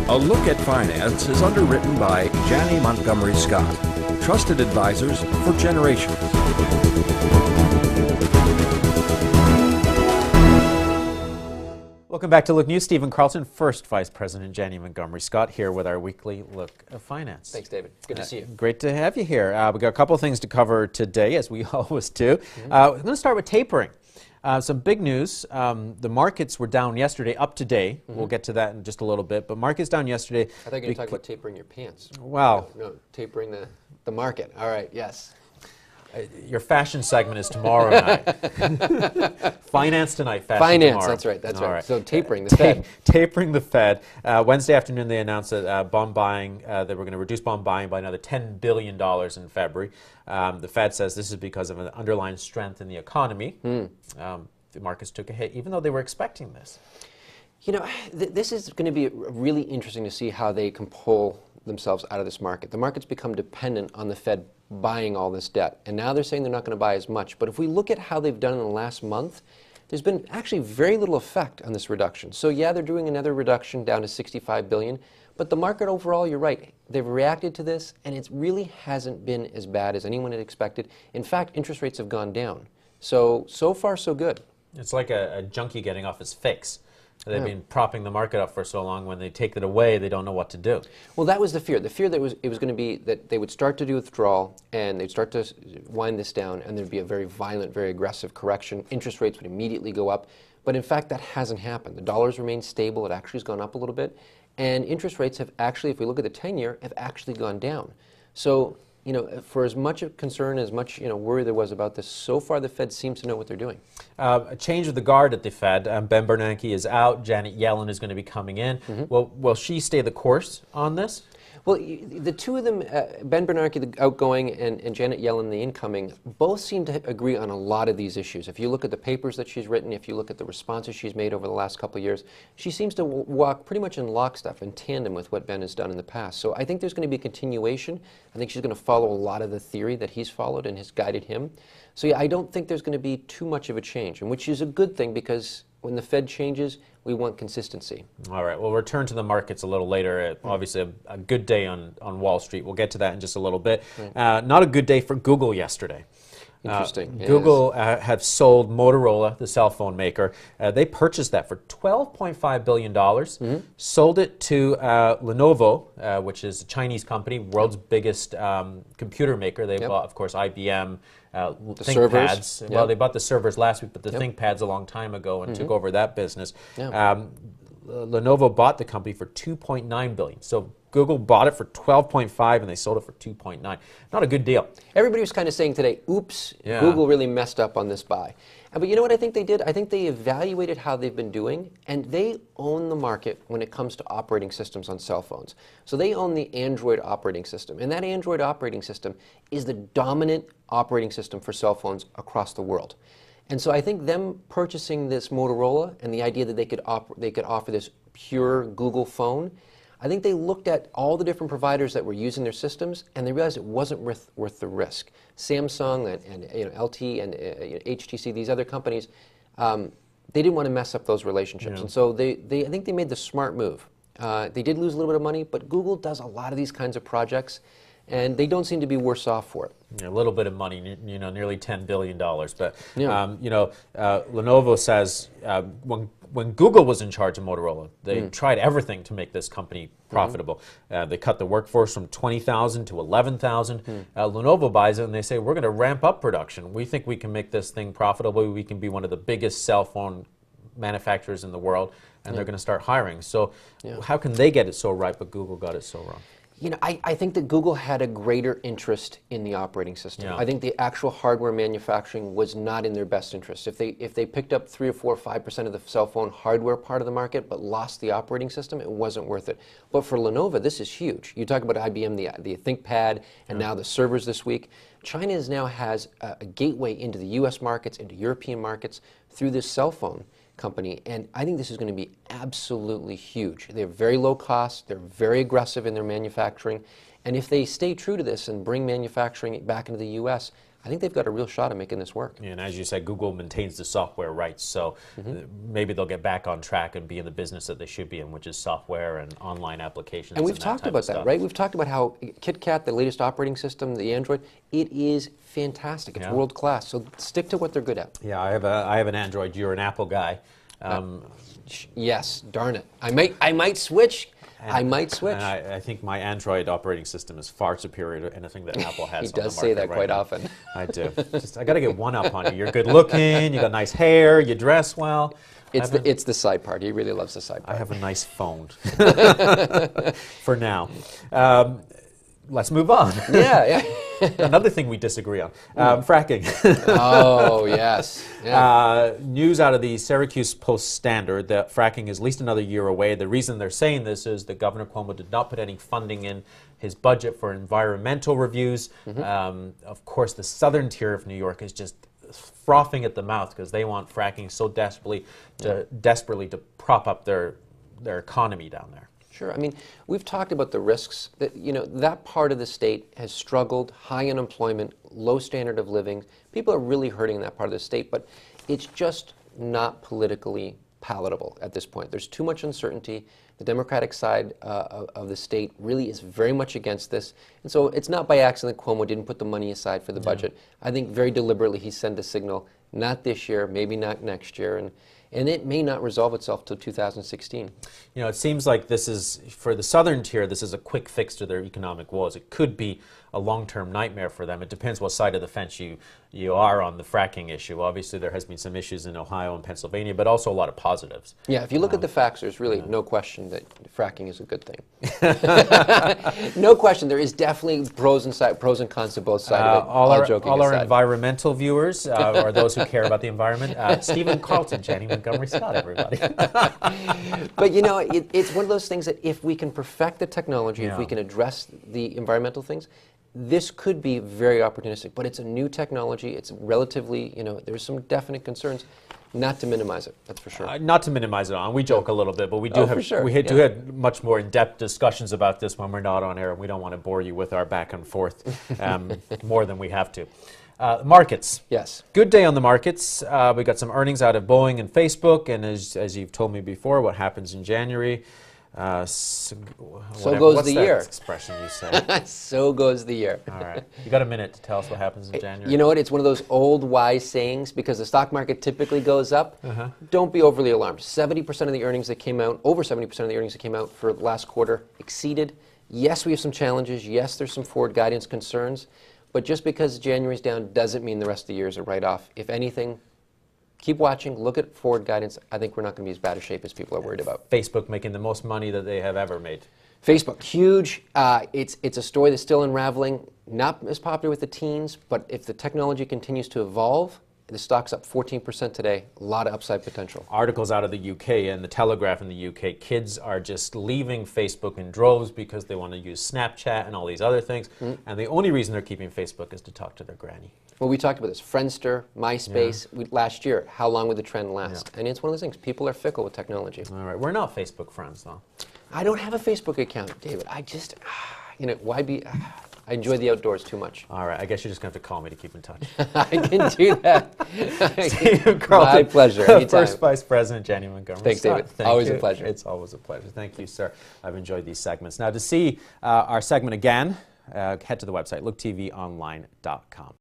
A Look at Finance is underwritten by Janney Montgomery Scott, trusted advisors for generations. Welcome back to Look News. Stephen Carlson, first Vice President Janney Montgomery Scott, here with our weekly Look at Finance. Thanks, David. Good to see you. Great to have you here. We've got a couple of things to cover today, as we always do. We're going to start with tapering. Some big news. The markets were down yesterday, up today. We'll get to that in just a little bit. But markets down yesterday. I thought you were going to talk about tapering your pants. Wow. No, tapering the market. All right, yes. Your fashion segment is tomorrow night. Finance tonight, fashion Finance, tomorrow. that's right, that's All right. So tapering the Fed. Tapering the Fed. Wednesday afternoon they announced that bond buying, they were going to reduce bond buying by another $10 billion in February. The Fed says this is because of an underlying strength in the economy. The markets took a hit, even though they were expecting this. You know, this is going to be really interesting to see how they can pull themselves out of this market. The market's become dependent on the Fed buying all this debt, and now they're saying they're not going to buy as much. But if we look at how they've done in the last month, there's been actually very little effect on this reduction. So yeah, they're doing another reduction down to $65 billion, but the market overall, you're right, they've reacted to this, and it really hasn't been as bad as anyone had expected. In fact, interest rates have gone down. So far, so good. It's like a junkie getting off his fix. They've been propping the market up for so long. When they take it away, they don't know what to do. Well, that was the fear. The fear that it was going to be that they would start to do withdrawal and they'd start to wind this down, and there'd be a very violent, very aggressive correction. Interest rates would immediately go up. But in fact, that hasn't happened. The dollar's remained stable. It actually has gone up a little bit. And interest rates have actually, if we look at the 10-year, have actually gone down. So, you know, for as much concern, as much worry there was about this, so far the Fed seems to know what they're doing. A change of the guard at the Fed. Ben Bernanke is out. Janet Yellen is going to be coming in. Will she stay the course on this? Well, the two of them, Ben Bernanke, the outgoing, and Janet Yellen, the incoming, both seem to agree on a lot of these issues. If you look at the papers that she's written, if you look at the responses she's made over the last couple of years, she seems to walk pretty much in lockstep, in tandem with what Ben has done in the past. So I think there's going to be a continuation. I think she's going to follow a lot of the theory that he's followed and has guided him. So yeah, I don't think there's going to be too much of a change, and which is a good thing, because when the Fed changes, we want consistency. All right. We'll return to the markets a little later. Obviously, a good day on Wall Street. We'll get to that in just a little bit. Not a good day for Google yesterday. Interesting. Google have sold Motorola, the cell phone maker. They purchased that for $12.5 billion, sold it to Lenovo, which is a Chinese company, world's biggest computer maker. They bought, of course, IBM, ThinkPads. Well, they bought the servers last week, but the ThinkPads a long time ago and took over that business. Lenovo bought the company for $2.9 billion. So Google bought it for $12.5 and they sold it for $2.9. Not a good deal. Everybody was kind of saying today, oops, Google really messed up on this buy. But you know what I think they did? I think they evaluated how they've been doing, and they own the market when it comes to operating systems on cell phones. So they own the Android operating system, and that Android operating system is the dominant operating system for cell phones across the world. And so I think them purchasing this Motorola and the idea that they could offer this pure Google phone, I think they looked at all the different providers that were using their systems, and they realized it wasn't worth the risk. Samsung and LT and HTC, these other companies, they didn't want to mess up those relationships, and so I think they made the smart move. They did lose a little bit of money, but Google does a lot of these kinds of projects, and they don't seem to be worse off for it. Yeah, a little bit of money, nearly $10 billion. But Lenovo says when Google was in charge of Motorola, they tried everything to make this company profitable. They cut the workforce from 20,000 to 11,000. Lenovo buys it and they say, we're going to ramp up production. We think we can make this thing profitable. We can be one of the biggest cell phone manufacturers in the world, and they're going to start hiring. So how can they get it so right, but Google got it so wrong? You know, I think that Google had a greater interest in the operating system. Yeah. I think the actual hardware manufacturing was not in their best interest. If they picked up 3 or 4 or 5% of the cell phone hardware part of the market but lost the operating system, it wasn't worth it. But for Lenovo, this is huge. You talk about IBM, the ThinkPad, and now the servers this week. China now has a gateway into the U.S. markets, into European markets through this cell phone company, and I think this is going to be absolutely huge. They're very low cost, they're very aggressive in their manufacturing, and if they stay true to this and bring manufacturing back into the U.S., I think they've got a real shot at making this work. And as you said, Google maintains the software rights, so maybe they'll get back on track and be in the business that they should be in, which is software and online applications. And we've talked about that, right? We've talked about how KitKat, the latest operating system, the Android, it is fantastic. It's world class. So stick to what they're good at. Yeah, I have an Android. You're an Apple guy. Yes, darn it. I might switch. I might switch. And I think my Android operating system is far superior to anything that Apple has. He does say that quite often. I do. I got to get one up on you. You're good looking. You got nice hair. You dress well. It's the side part. He really loves the side part. I have a nice phone. For now. Let's move on. Yeah. Another thing we disagree on, fracking. Oh, yes. Yeah. News out of the Syracuse Post-Standard that fracking is at least another year away. The reason they're saying this is that Governor Cuomo did not put any funding in his budget for environmental reviews. Of course, the southern tier of New York is just frothing at the mouth because they want fracking so desperately to prop up their economy down there. Sure. I mean, we've talked about the risks that, that part of the state has struggled, high unemployment, low standard of living. People are really hurting in that part of the state, but it's just not politically palatable at this point. There's too much uncertainty. The Democratic side of the state really is very much against this. And so it's not by accident that Cuomo didn't put the money aside for the budget. I think very deliberately he sent a signal, not this year, maybe not next year, and it may not resolve itself till 2016. It seems like this is, for the southern tier, this is a quick fix to their economic woes. It could be a long-term nightmare for them. It depends what side of the fence you are on the fracking issue. Obviously, there has been some issues in Ohio and Pennsylvania, but also a lot of positives. Yeah, if you look at the facts, there's really no question that fracking is a good thing. No question. There is definitely pros and cons to both sides of it. All our environmental viewers, or those who care about the environment, Stephen Carlton, Jenny Montgomery Scott, everybody. But it's one of those things that if we can perfect the technology, if we can address the environmental things, this could be very opportunistic, but it's a new technology. It's relatively, there's some definite concerns. Not to minimize it, that's for sure. Not to minimize it on. We joke a little bit, but we do do have much more in-depth discussions about this when we're not on air, and we don't want to bore you with our back and forth more than we have to. Markets. Yes. Good day on the markets. We got some earnings out of Boeing and Facebook, and as you've told me before, what happens in January. So goes the year. Expression you say. So goes the year. All right. You got a minute to tell us what happens in January? You know what? It's one of those old wise sayings because the stock market typically goes up. Don't be overly alarmed. 70% of the earnings that came out, over 70% of the earnings that came out for last quarter exceeded. Yes, we have some challenges. Yes, there's some forward guidance concerns. But just because January's down doesn't mean the rest of the year is a write-off. If anything, keep watching, look at forward guidance. I think we're not going to be as bad a shape as people are worried about. Facebook making the most money that they have ever made. Facebook, huge. It's a story that's still unraveling. Not as popular with the teens, but if the technology continues to evolve, the stock's up 14% today. A lot of upside potential. Articles out of the UK and the Telegraph in the UK, kids are just leaving Facebook in droves because they want to use Snapchat and all these other things. And the only reason they're keeping Facebook is to talk to their granny. Well, we talked about this. Friendster, MySpace, last year. How long would the trend last? And it's one of those things. People are fickle with technology. All right. We're not Facebook friends, though. I don't have a Facebook account, David. I just, why be... I enjoy the outdoors too much. All right, I guess you're just going to have to call me to keep in touch. I can do that. Stephen Carlton, my pleasure. Anytime. First Vice President, Jenny Montgomery. Thanks, David. Always a pleasure. It's always a pleasure. Thank you, sir. I've enjoyed these segments. Now, to see our segment again, head to the website, looktvonline.com.